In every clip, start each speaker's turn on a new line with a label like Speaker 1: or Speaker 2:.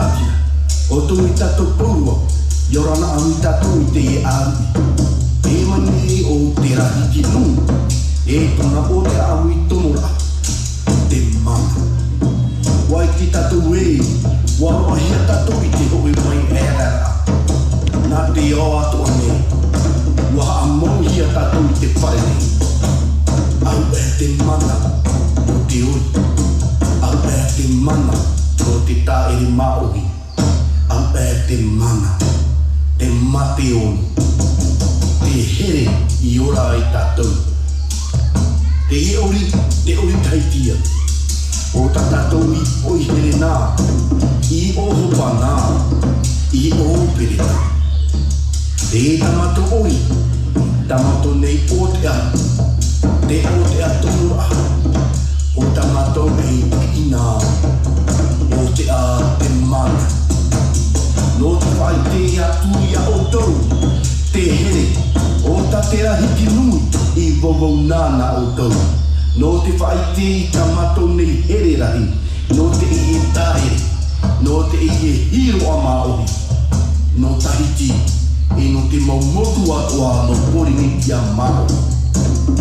Speaker 1: Latina. O tu i tato purua, yorana ami tato i te e ami. E mani o te Rahiti Nui, e tona o te ami tonora, te mana. Wai ki tato e, waro ahia tato i te hoi mai e rara. Nā te o ato ane, waha a monghia tato i te whare nei. Au e te mana, o te oi. Au e te mana, o te taere maori. Au e te mana, te mate onu. Te here i ora i tatou. Te ori Tahitian. O ta tatou i oi here nā, i oho nā, i oho pere nā. Te tamato oi, tamato nei Otea, te Otea tonura. O tamato nei ina, Otea te mana. No te whai te atu ia o tau, te here, o ta te Rahiti Nui, i vovo nana o tau. No te whai te tamato nei here rahi, no te i e taere, no te i e hiro a maori. No Tahiti, e no te maumotu atua no poringi ia maori.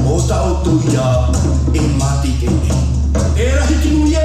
Speaker 1: O ta o tau ia, e mati te ne. E Rahiti Nui